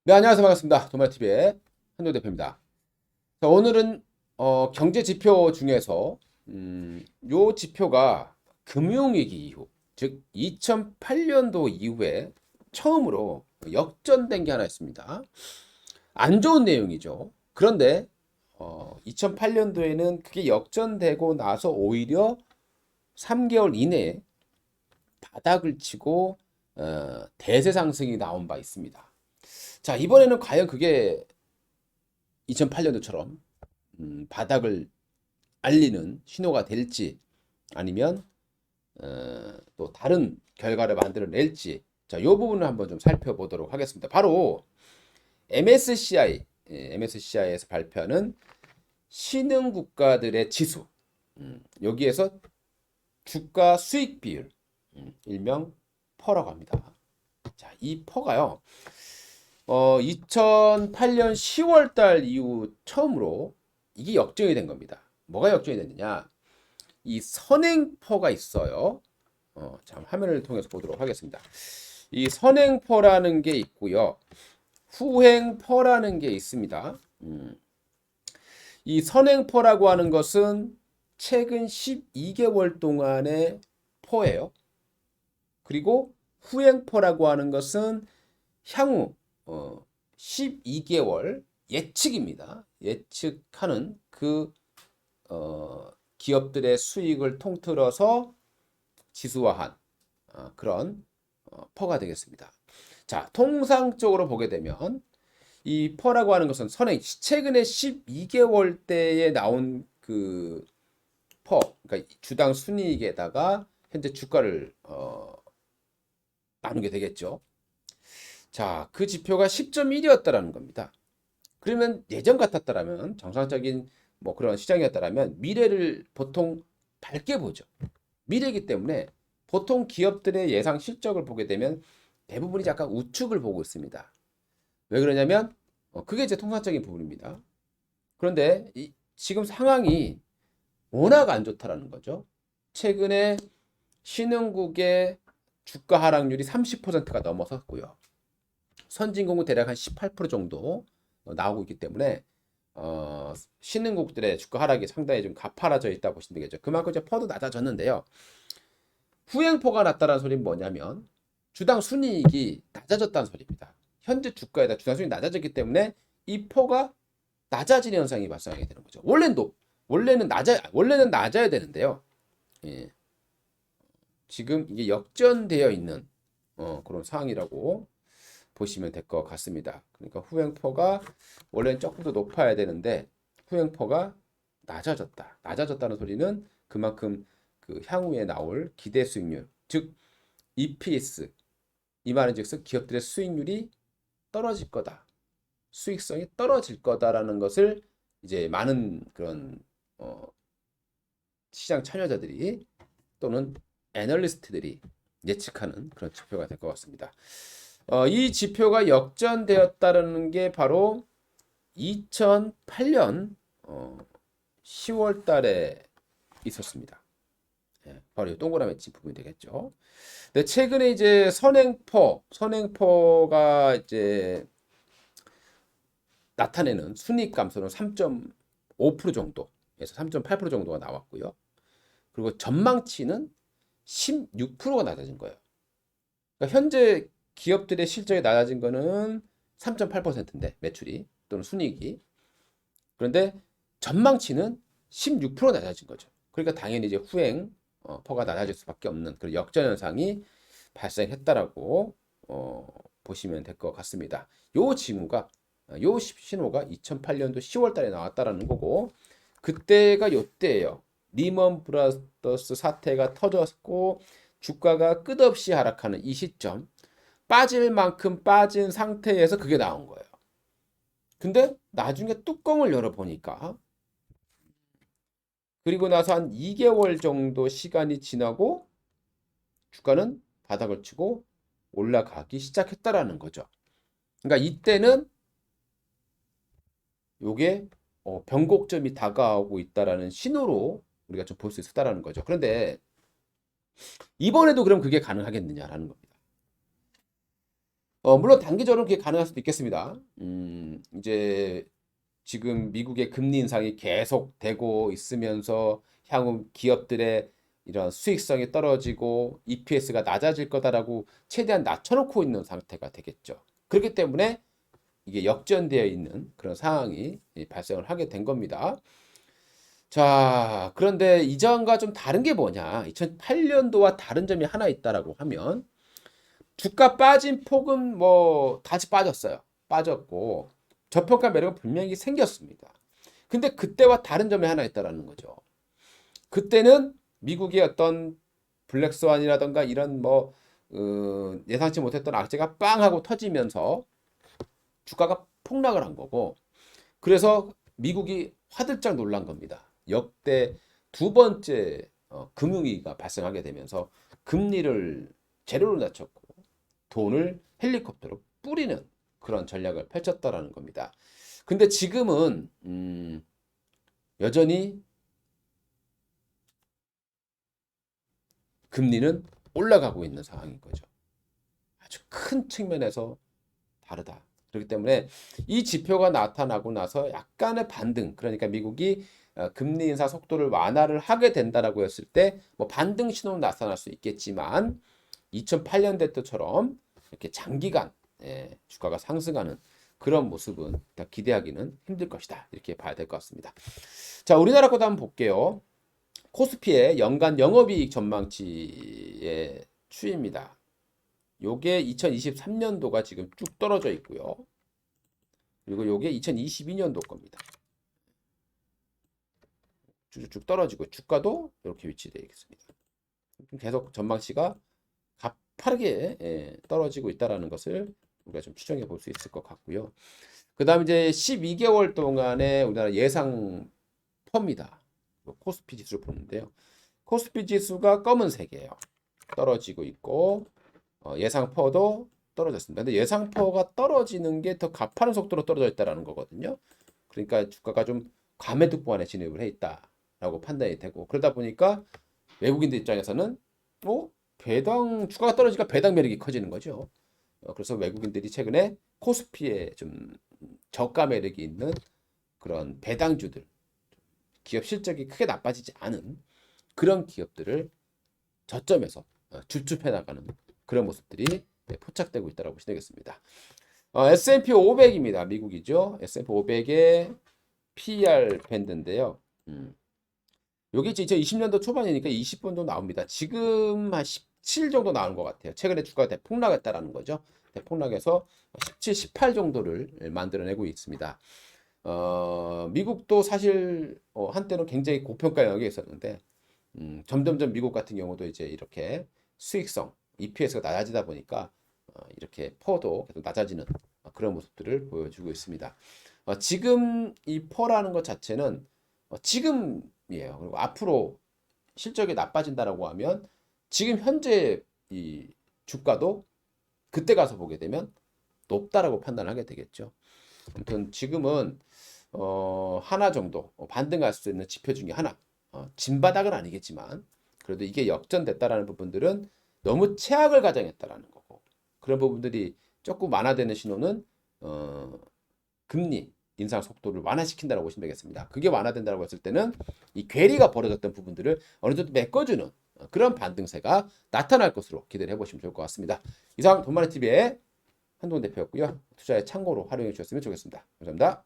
네, 안녕하세요. 반갑습니다. 도마TV의 한노 대표입니다. 자, 오늘은 경제 지표 중에서 요 지표가 금융위기 이후, 즉 2008년도 이후에 처음으로 역전된 게 하나 있습니다. 안 좋은 내용이죠. 그런데 2008년도에는 그게 역전되고 나서 오히려 3개월 이내에 바닥을 치고 대세 상승이 나온 바 있습니다. 자, 이번에는 과연 그게 2008년도처럼 바닥을 알리는 신호가 될지 아니면 또 다른 결과를 만들어낼지, 자, 이 부분을 한번 좀 살펴보도록 하겠습니다. 바로 MSCI에서 발표하는 신흥 국가들의 지수, 여기에서 주가 수익 비율, 일명 퍼라고 합니다. 자, 이 퍼가요. 2008년 10월 달 이후 처음으로 이게 역전이 된 겁니다. 뭐가 역전이 됐느냐? 이 선행퍼가 있어요. 자, 화면을 통해서 보도록 하겠습니다. 이 선행퍼라는 게 있고요. 후행퍼라는 게 있습니다. 이 선행퍼라고 하는 것은 최근 12개월 동안의 퍼예요. 그리고 후행퍼라고 하는 것은 향후 12개월 예측입니다. 예측하는 그 기업들의 수익을 통틀어서 지수화한 그런 퍼가 되겠습니다. 자, 통상적으로 보게 되면 이 퍼라고 하는 것은 선행 최근에 12개월 때에 나온 그 퍼, 그러니까 주당 순이익에다가 현재 주가를 나누게 되겠죠. 자, 그 지표가 10.1이었다라는 겁니다. 그러면 예전 같았다라면 정상적인 뭐 그런 시장이었다라면 미래를 보통 밝게 보죠. 미래이기 때문에 보통 기업들의 예상 실적을 보게 되면 대부분이 약간 우측을 보고 있습니다. 왜 그러냐면 그게 이제 통상적인 부분입니다. 그런데 지금 상황이 워낙 안 좋다라는 거죠. 최근에 신흥국의 주가 하락률이 30%가 넘어섰고요. 선진국은 대략 한 18% 정도 나오고 있기 때문에 신흥국들의 주가 하락이 상당히 좀 가파라져 있다고 보시면 되겠죠. 그만큼 이제 퍼도 낮아졌는데요. 후행포가 낮다는 소리는 뭐냐면 주당 순이익이 낮아졌다는 소리입니다. 현재 주가에다 주당 순이익이 낮아졌기 때문에 이 퍼가 낮아지는 현상이 발생하게 되는 거죠. 원래는 낮아야 되는데요. 예. 지금 이게 역전되어 있는 그런 상황이라고 보시면 될 것 같습니다. 그러니까 후행퍼가 원래는 조금 더 높아야 되는데 후행퍼가 낮아졌다. 낮아졌다는 소리는 그만큼 그 향후에 나올 기대 수익률, 즉 EPS, 이 말은 즉슨 기업들의 수익률이 떨어질 거다. 수익성이 떨어질 거다라는 것을 이제 많은 그런 시장 참여자들이 또는 애널리스트들이 예측하는 그런 지표가 될 것 같습니다. 이 지표가 역전되었다는 게 바로 2008년 10월 달에 있었습니다. 예, 바로 이 동그라미 친 부분이 되겠죠. 근데 최근에 이제 선행포가 이제 나타내는 순이익 감소는 3.5% 정도에서 3.8% 정도가 나왔고요. 그리고 전망치는 16%가 낮아진 거예요. 그러니까 현재 기업들의 실적이 낮아진 거는 3.8%인데 매출이 또는 순이익이, 그런데 전망치는 16% 낮아진 거죠. 그러니까 당연히 이제 후행 퍼가 낮아질 수밖에 없는 그런 역전 현상이 발생했다라고 보시면 될 것 같습니다. 요 징후가 요 신호가 2008년도 10월 달에 나왔다라는 거고, 그때가 요때예요. 리먼 브라더스 사태가 터졌고 주가가 끝없이 하락하는 이 시점, 빠질 만큼 빠진 상태에서 그게 나온 거예요. 근데 나중에 뚜껑을 열어보니까, 그리고 나서 한 2개월 정도 시간이 지나고 주가는 바닥을 치고 올라가기 시작했다라는 거죠. 그러니까 이때는 요게 변곡점이 다가오고 있다라는 신호로 우리가 좀 볼 수 있었다라는 거죠. 그런데 이번에도 그럼 그게 가능하겠느냐라는 겁니다. 물론 단기적으로는 그게 가능할 수도 있겠습니다. 이제 지금 미국의 금리 인상이 계속되고 있으면서 향후 기업들의 이런 수익성이 떨어지고 EPS가 낮아질 거다라고 최대한 낮춰놓고 있는 상태가 되겠죠. 그렇기 때문에 이게 역전되어 있는 그런 상황이 발생을 하게 된 겁니다. 자, 그런데 이전과 좀 다른 게 뭐냐? 2008년도와 다른 점이 하나 있다라고 하면 주가 빠진 폭은 뭐 다시 빠졌어요. 빠졌고 저평가 매력은 분명히 생겼습니다. 근데 그때와 다른 점이 하나 있다라는 거죠. 그때는 미국의 어떤 블랙스완이라던가 이런 뭐 예상치 못했던 악재가 빵 하고 터지면서 주가가 폭락을 한 거고, 그래서 미국이 화들짝 놀란 겁니다. 역대 두 번째 금융위기가 발생하게 되면서 금리를 제로로 낮췄고 돈을 헬리콥터로 뿌리는 그런 전략을 펼쳤다라는 겁니다. 근데 지금은 여전히 금리는 올라가고 있는 상황인 거죠. 아주 큰 측면에서 다르다. 그렇기 때문에 이 지표가 나타나고 나서 약간의 반등, 그러니까 미국이 금리 인사 속도를 완화를 하게 된다라고 했을 때 뭐 반등 신호는 나타날 수 있겠지만 2008년대 때처럼 이렇게 장기간 주가가 상승하는 그런 모습은 기대하기는 힘들 것이다. 이렇게 봐야 될 것 같습니다. 자, 우리나라 것도 한번 볼게요. 코스피의 연간 영업이익 전망치의 추이입니다. 요게 2023년도가 지금 쭉 떨어져 있고요. 그리고 요게 2022년도 겁니다. 쭉쭉 떨어지고 주가도 이렇게 위치되어 있습니다. 계속 전망치가 가파르게 떨어지고 있다는 것을 우리가 좀 추정해 볼 수 있을 것 같고요. 그 다음 이제 12개월 동안의 우리나라 예상 퍼입니다. 코스피 지수를 보는데요. 코스피 지수가 검은색이에요. 떨어지고 있고 예상 퍼도 떨어졌습니다. 근데 예상 퍼가 떨어지는 게 더 가파른 속도로 떨어져 있다는 거거든요. 그러니까 주가가 좀 과매도 구간에 진입을 해 있다라고 판단이 되고, 그러다 보니까 외국인들 입장에서는 배당 주가가 떨어지니까 배당 매력이 커지는 거죠. 그래서 외국인들이 최근에 코스피에 좀 저가 매력이 있는 그런 배당주들, 기업 실적이 크게 나빠지지 않은 그런 기업들을 저점에서 줍줍해 나가는 그런 모습들이 포착되고 있다고 보시면 되겠습니다. S&P 500입니다. 미국이죠. S&P 500의 PER 밴드인데요. 여기 2020년도 초반이니까 20분 정도 나옵니다. 지금 한 17 정도 나오는 것 같아요. 최근에 주가가 대폭락했다라는 거죠. 대폭락해서 17, 18 정도를 만들어내고 있습니다. 미국도 사실 한때는 굉장히 고평가 영역에 있었는데 점점점 미국 같은 경우도 이제 이렇게 수익성, EPS가 낮아지다 보니까 이렇게 퍼도 계속 낮아지는 그런 모습들을 보여주고 있습니다. 지금 이 퍼라는 것 자체는 지금이에요. 그리고 앞으로 실적이 나빠진다라고 하면 지금 현재 이 주가도 그때 가서 보게 되면 높다라고 판단하게 되겠죠. 아무튼 지금은 하나 정도 반등할 수 있는 지표 중에 하나, 진바닥은 아니겠지만 그래도 이게 역전됐다라는 부분들은 너무 최악을 가정했다라는 거고, 그런 부분들이 조금 완화되는 신호는 금리 인상 속도를 완화시킨다고 보시면 되겠습니다. 그게 완화된다고 했을 때는 이 괴리가 벌어졌던 부분들을 어느 정도 메꿔주는 그런 반등세가 나타날 것으로 기대를 해보시면 좋을 것 같습니다. 이상 돈마네TV의 한동훈 대표였고요. 투자의 참고로 활용해 주셨으면 좋겠습니다. 감사합니다.